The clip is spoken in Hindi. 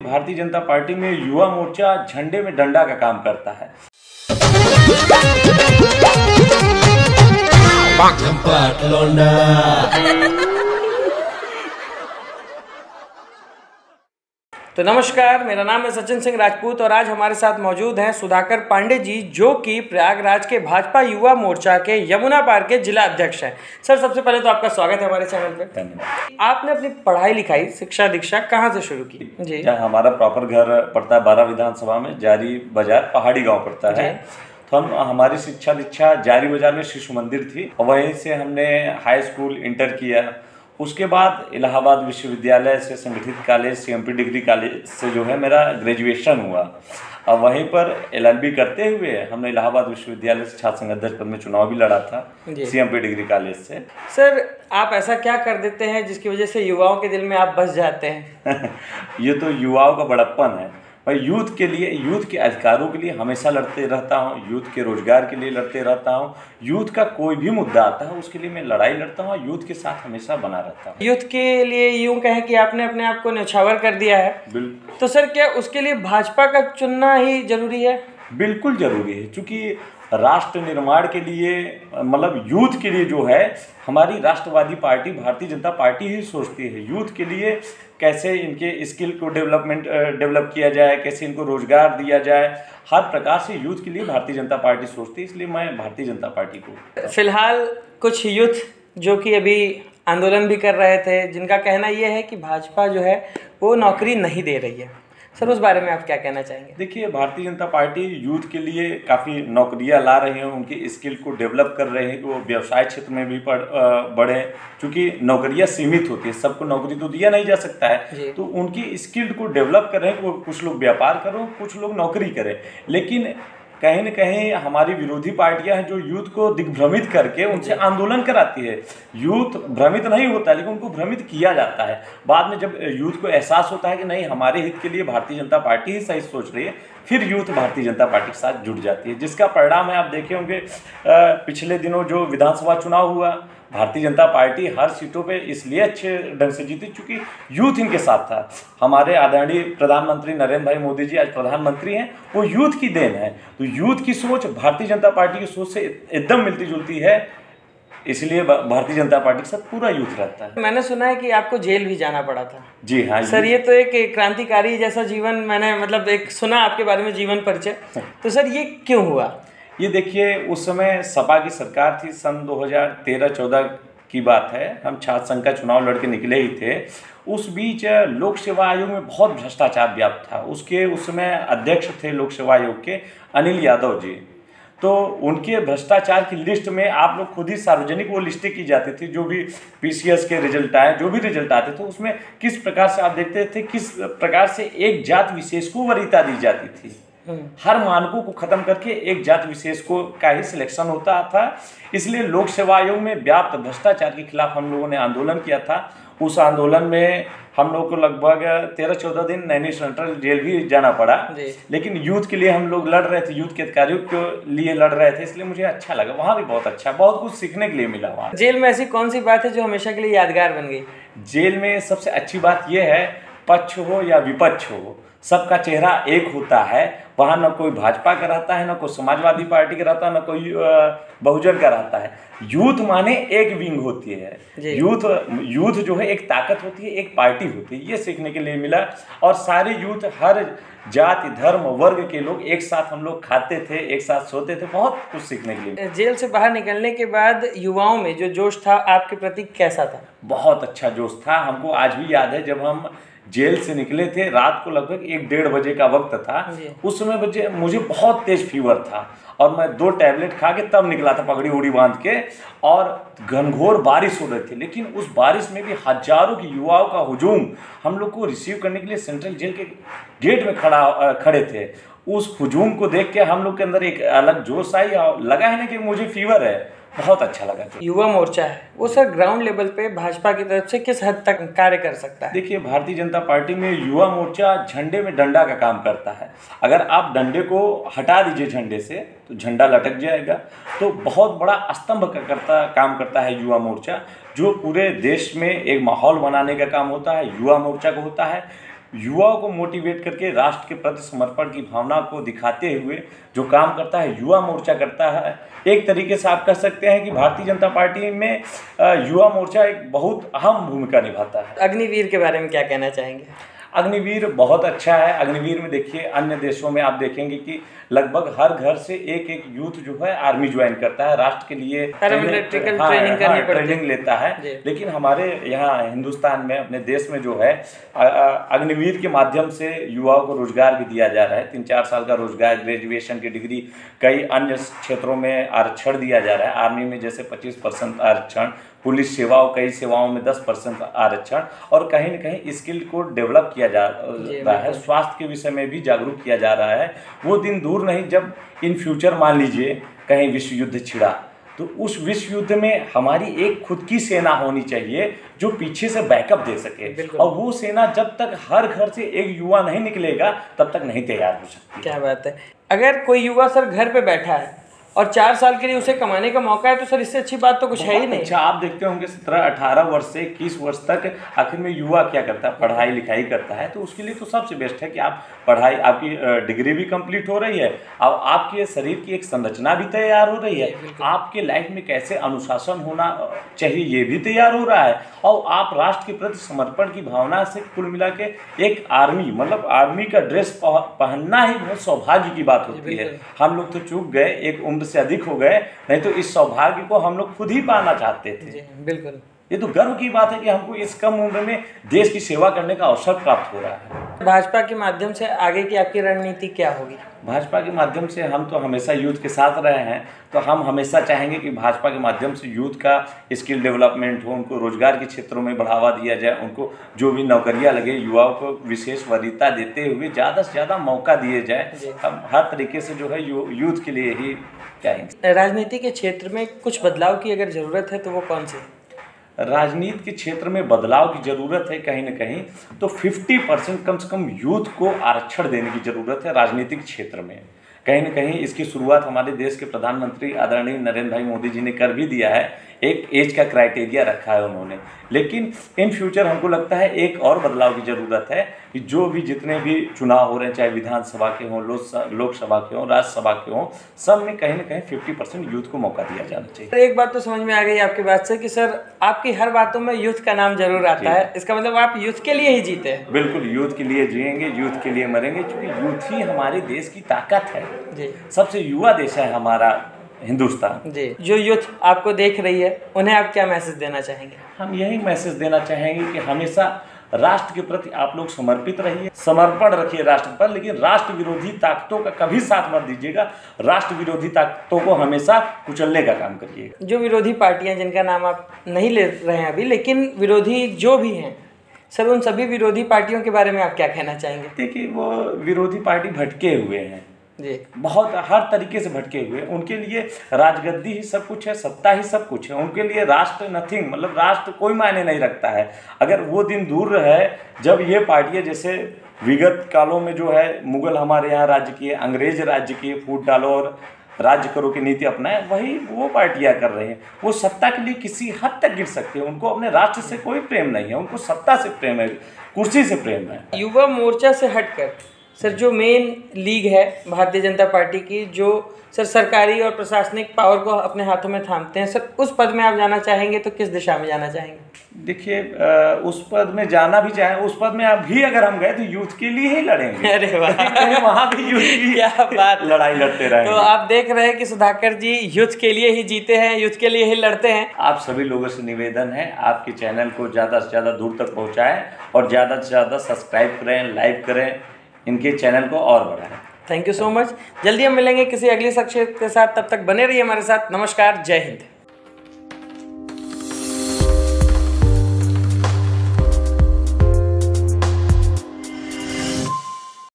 भारतीय जनता पार्टी में युवा मोर्चा झंडे में डंडा का काम करता है। तो नमस्कार, मेरा नाम है सचिन सिंह राजपूत और आज हमारे साथ मौजूद हैं सुधाकर पांडे जी, जो कि प्रयागराज के भाजपा युवा मोर्चा के यमुना पार के जिला अध्यक्ष हैं। सर, सबसे पहले तो आपका स्वागत है हमारे चैनल पे। धन्यवाद। आपने अपनी पढ़ाई लिखाई, शिक्षा दीक्षा कहाँ से शुरू की? जी, हमारा प्रॉपर घर पड़ता है 12 विधानसभा में, जारी बाजार पहाड़ी गाँव पड़ता है। तो हमारी शिक्षा दीक्षा जारी बाजार में शिशु मंदिर थी और वहीं से हमने हाई स्कूल इंटर किया। उसके बाद इलाहाबाद विश्वविद्यालय से संगठित कॉलेज सीएमपी डिग्री कॉलेज से जो है मेरा ग्रेजुएशन हुआ और वहीं पर एलएलबी करते हुए हमने इलाहाबाद विश्वविद्यालय से छात्र संघ अध्यक्ष पद में चुनाव भी लड़ा था सीएमपी डिग्री कॉलेज से। सर, आप ऐसा क्या कर देते हैं जिसकी वजह से युवाओं के दिल में आप बस जाते हैं? ये तो युवाओं का बड़प्पन है। मैं यूथ के लिए, यूथ के अधिकारों के लिए हमेशा लड़ते रहता हूँ, यूथ के रोजगार के लिए लड़ते रहता हूँ। यूथ का कोई भी मुद्दा आता है उसके लिए मैं लड़ाई लड़ता हूँ, यूथ के साथ हमेशा बना रहता हूँ। यूथ के लिए यूं कहें कि आपने अपने आप को न्यौछावर कर दिया है। बिल्कुल। तो सर, क्या उसके लिए भाजपा का चुनना ही जरूरी है? बिल्कुल जरूरी है, क्योंकि राष्ट्र निर्माण के लिए, मतलब यूथ के लिए जो है हमारी राष्ट्रवादी पार्टी भारतीय जनता पार्टी ही सोचती है। यूथ के लिए कैसे इनके स्किल को डेवलप किया जाए, कैसे इनको रोजगार दिया जाए, हर प्रकार से यूथ के लिए भारतीय जनता पार्टी सोचती है। इसलिए मैं भारतीय जनता पार्टी को। फिलहाल कुछ यूथ जो कि अभी आंदोलन भी कर रहे थे, जिनका कहना यह है कि भाजपा जो है वो नौकरी नहीं दे रही है। सर, उस बारे में आप क्या कहना चाहेंगे? देखिए, भारतीय जनता पार्टी यूथ के लिए काफ़ी नौकरियां ला रहे हैं, उनकी स्किल को डेवलप कर रहे हैं कि वो व्यवसाय क्षेत्र में भी बढ़े, क्योंकि नौकरियां सीमित होती है, सबको नौकरी तो दिया नहीं जा सकता है। तो उनकी स्किल को डेवलप कर रहे हैं कि वो कुछ लोग व्यापार करें, कुछ लोग नौकरी करें। लेकिन कहीं न कहीं हमारी विरोधी पार्टियां हैं जो यूथ को दिग्भ्रमित करके उनसे आंदोलन कराती है। यूथ भ्रमित नहीं होता, लेकिन उनको भ्रमित किया जाता है। बाद में जब यूथ को एहसास होता है कि नहीं, हमारे हित के लिए भारतीय जनता पार्टी ही सही सोच रही है, फिर यूथ भारतीय जनता पार्टी के साथ जुड़ जाती है, जिसका परिणाम है आप देखे होंगे पिछले दिनों जो विधानसभा चुनाव हुआ, भारतीय जनता पार्टी हर सीटों पे इसलिए अच्छे ढंग से जीती क्योंकि यूथ इनके साथ था। हमारे आदरणीय प्रधानमंत्री नरेंद्र भाई मोदी जी आज प्रधानमंत्री हैं, वो यूथ की देन है। तो यूथ की सोच भारतीय जनता पार्टी की सोच से एकदम मिलती जुलती है, इसलिए भारतीय जनता पार्टी के साथ पूरा यूथ रहता है। मैंने सुना है कि आपको जेल भी जाना पड़ा था। जी हाँ सर, ये तो एक क्रांतिकारी जैसा जीवन, मैंने मतलब एक सुना आपके बारे में जीवन परिचय। तो सर, ये क्यों हुआ? ये देखिए, उस समय सपा की सरकार थी, सन 2013-14 की बात है। हम छात्र संघ का चुनाव लड़के निकले ही थे। उस बीच लोक सेवा आयोग में बहुत भ्रष्टाचार व्याप्त था। उसके उस समय अध्यक्ष थे लोक सेवा आयोग के अनिल यादव जी। तो उनके भ्रष्टाचार की लिस्ट में आप लोग खुद ही सार्वजनिक वो लिस्टें की जाती थी, जो भी पीसीएस के रिजल्ट आए, जो भी रिजल्ट आते थे, उसमें किस प्रकार से आप देखते थे, किस प्रकार से एक जात विशेष को वरीयता दी जाती थी। हर मानकों को खत्म करके एक जात विशेष को का ही सिलेक्शन होता था। इसलिए लोक सेवा आयोग में व्याप्त भ्रष्टाचार के खिलाफ हम लोगों ने आंदोलन किया था। उस आंदोलन में हम लोग को लगभग 13-14 दिन नैनी सेंट्रल जेल भी जाना पड़ा, लेकिन यूथ के लिए हम लोग लड़ रहे थे, यूथ के अधिकारियों के लिए लड़ रहे थे, इसलिए मुझे अच्छा लगा। वहाँ भी बहुत अच्छा, बहुत कुछ सीखने के लिए मिला। वहाँ जेल में ऐसी कौन सी बात है जो हमेशा के लिए यादगार बन गई? जेल में सबसे अच्छी बात यह है, पक्ष हो या विपक्ष हो, सबका चेहरा एक होता है। वहाँ न कोई भाजपा का रहता है, न कोई समाजवादी पार्टी का रहता है, न कोई बहुजन का रहता है। यूथ माने एक विंग होती है। यूथ जो है एक ताकत होती है, एक पार्टी होती है। ये सीखने के लिए मिला। और सारे यूथ, हर जाति धर्म वर्ग के लोग एक साथ हम लोग खाते थे, एक साथ सोते थे, बहुत कुछ सीखने के लिए। जेल से बाहर निकलने के बाद युवाओं में जो जोश था आपके प्रति कैसा था? बहुत अच्छा जोश था। हमको आज भी याद है, जब हम जेल से निकले थे, रात को लगभग 1-1:30 बजे का वक्त था। उस समय मुझे बहुत तेज फीवर था और मैं 2 टैबलेट खा के तब निकला था, पगड़ी उड़ी बांध के। और घनघोर बारिश हो रही थी, लेकिन उस बारिश में भी हजारों की युवाओं का हुजूम हम लोग को रिसीव करने के लिए सेंट्रल जेल के गेट में खड़े थे। उस हुजूम को देख के हम लोग के अंदर एक अलग जोश आई और लगा है ना कि मुझे फीवर है। बहुत अच्छा लगा। युवा मोर्चा है वो सर ग्राउंड लेवल पे भाजपा की तरफ से किस हद तक कार्य कर सकता है? देखिए, भारतीय जनता पार्टी में युवा मोर्चा झंडे में डंडा का काम करता है। अगर आप डंडे को हटा दीजिए झंडे से तो झंडा लटक जाएगा। तो बहुत बड़ा स्तंभ का काम करता है युवा मोर्चा, जो पूरे देश में एक माहौल बनाने का काम होता है, युवा मोर्चा को होता है। युवाओं को मोटिवेट करके राष्ट्र के प्रति समर्पण की भावना को दिखाते हुए जो काम करता है युवा मोर्चा करता है। एक तरीके से आप कह सकते हैं कि भारतीय जनता पार्टी में युवा मोर्चा एक बहुत अहम भूमिका निभाता है। अग्निवीर के बारे में क्या कहना चाहेंगे? अग्निवीर बहुत अच्छा है। अग्निवीर में देखिए अन्य देशों में आप देखेंगे कि लगभग हर घर से एक एक यूथ जो है आर्मी ज्वाइन करता है, राष्ट्र के लिए ट्रेनिंग लेता है। लेकिन हमारे यहाँ हिंदुस्तान में अपने देश में जो है अग्निवीर के माध्यम से युवाओं को रोजगार भी दिया जा रहा है। 3-4 साल का रोजगार, ग्रेजुएशन की डिग्री, कई अन्य क्षेत्रों में आरक्षण दिया जा रहा है। आर्मी में जैसे 25% आरक्षण, पुलिस सेवाओं, कई सेवाओं में 10% आरक्षण, और कहीं न कहीं स्किल को डेवलप किया जा रहा है। स्वास्थ्य के विषय में भी जागरूक किया जा रहा है। वो दिन दूर नहीं जब इन फ्यूचर मान लीजिए कहीं विश्व युद्ध छिड़ा तो उस विश्व युद्ध में हमारी एक खुद की सेना होनी चाहिए जो पीछे से बैकअप दे सके, और वो सेना जब तक हर घर से एक युवा नहीं निकलेगा तब तक नहीं तैयार हो सकती। क्या बात है। अगर कोई युवा सर घर पे बैठा है और 4 साल के लिए उसे कमाने का मौका है तो सर इससे अच्छी बात तो कुछ है ही नहीं। अच्छा, आप देखते होंगे 17-18 वर्ष से 21 वर्ष तक आखिर में युवा क्या करता है? पढ़ाई लिखाई करता है। तो उसके लिए तो सबसे बेस्ट है कि आप पढ़ाई, आपकी डिग्री भी कंप्लीट हो रही है और आपके शरीर की एक संरचना भी तैयार हो रही है, आपके लाइफ में कैसे अनुशासन होना चाहिए ये भी तैयार हो रहा है, और आप राष्ट्र के प्रति समर्पण की भावना से कुल मिला के एक आर्मी, मतलब आर्मी का ड्रेस पहनना ही बहुत सौभाग्य की बात होती है। हम लोग तो चूक गए, एक उम्र से अधिक हो गए, नहीं तो इस सौभाग्य को हम लोग खुद ही पाना चाहते थे। बिल्कुल, ये तो गर्व की बात है कि हमको इस कम उम्र में देश की सेवा करने का अवसर प्राप्त हो रहा है। भाजपा के माध्यम से आगे की आपकी रणनीति क्या होगी? भाजपा के माध्यम से हम तो हमेशा यूथ के साथ रहे हैं, तो हम हमेशा चाहेंगे कि भाजपा के माध्यम से यूथ का स्किल डेवलपमेंट हो, उनको रोजगार के क्षेत्रों में बढ़ावा दिया जाए, उनको जो भी नौकरियां लगे युवाओं को विशेष वरीयता देते हुए ज़्यादा से ज़्यादा मौका दिए जाए। हम हर तरीके से जो है यूथ के लिए ही चाहेंगे। राजनीति के क्षेत्र में कुछ बदलाव की अगर ज़रूरत है तो वो कौन सी? राजनीति के क्षेत्र में बदलाव की ज़रूरत है कहीं ना कहीं तो 50% कम से कम यूथ को आरक्षण देने की ज़रूरत है राजनीतिक क्षेत्र में। कहीं ना कहीं इसकी शुरुआत हमारे देश के प्रधानमंत्री आदरणीय नरेंद्र भाई मोदी जी ने कर भी दिया है। एक एज का क्राइटेरिया रखा है उन्होंने, लेकिन इन फ्यूचर हमको लगता है एक और बदलाव की ज़रूरत है कि जो भी जितने भी चुनाव हो रहे हैं, चाहे विधानसभा के हों, लोकसभा के हों, राज्यसभा के हों, सब में कहीं ना कहीं 50% यूथ को मौका दिया जाना चाहिए। एक बात तो समझ में आ गई आपकी बात से कि सर आपकी हर बातों में यूथ का नाम जरूर आता है, इसका मतलब आप यूथ के लिए ही जीते हैं। बिल्कुल, यूथ के लिए जिएंगे, यूथ के लिए मरेंगे, क्योंकि यूथ ही हमारे देश की ताकत है जी। सबसे युवा देश है हमारा हिंदुस्तान जी। जो यूथ आपको देख रही है उन्हें आप क्या मैसेज देना चाहेंगे? हम यही मैसेज देना चाहेंगे कि हमेशा राष्ट्र के प्रति आप लोग समर्पित रहिए, समर्पण रखिए राष्ट्र पर, लेकिन राष्ट्र विरोधी ताकतों का कभी साथ मत दीजिएगा। राष्ट्र विरोधी ताकतों को हमेशा कुचलने का काम करिएगा। जो विरोधी पार्टियां जिनका नाम आप नहीं ले रहे हैं अभी, लेकिन विरोधी जो भी हैं सर, उन सभी विरोधी पार्टियों के बारे में आप क्या कहना चाहेंगे? देखिए, वो विरोधी पार्टी भटके हुए हैं जी, बहुत हर तरीके से भटके हुए। उनके लिए राजगद्दी ही सब कुछ है, सत्ता ही सब कुछ है। उनके लिए राष्ट्र नथिंग, मतलब राष्ट्र कोई मायने नहीं रखता है। अगर वो दिन दूर है जब ये पार्टियां, जैसे विगत कालों में जो है मुगल हमारे यहाँ राज्य किए, अंग्रेज राज्य किए, फूट डालो और राज्य करो की नीति अपनाए, वही वो पार्टियां कर रहे हैं। वो सत्ता के लिए किसी हद तक गिर सकते हैं, उनको अपने राष्ट्र से कोई प्रेम नहीं है, उनको सत्ता से प्रेम है, कुर्सी से प्रेम है। युवा मोर्चा से हटकर सर जो मेन लीग है भारतीय जनता पार्टी की, जो सर सरकारी और प्रशासनिक पावर को अपने हाथों में थामते हैं, सर उस पद में आप जाना चाहेंगे तो किस दिशा में जाना चाहेंगे? देखिए, उस पद में जाना भी चाहे, उस पद में अभी अगर हम गए तो यूथ के लिए ही लड़ेंगे। अरे वाह, वहाँ भी यूथ की क्या बात, लड़ाई लड़ते रहेंगे। तो आप देख रहे हैं कि सुधाकर जी यूथ के लिए ही जीते हैं, यूथ के लिए ही लड़ते हैं। आप सभी लोगों से निवेदन है, आपके चैनल को ज़्यादा से ज़्यादा दूर तक पहुँचाएं और ज़्यादा से ज़्यादा सब्सक्राइब करें, लाइक करें, इनके चैनल को और बढ़ाएं। Thank you so much. जल्दी हम मिलेंगे किसी अगली शख्सियत के साथ, तब तक बने रहिए हमारे साथ। नमस्कार, जय हिंद।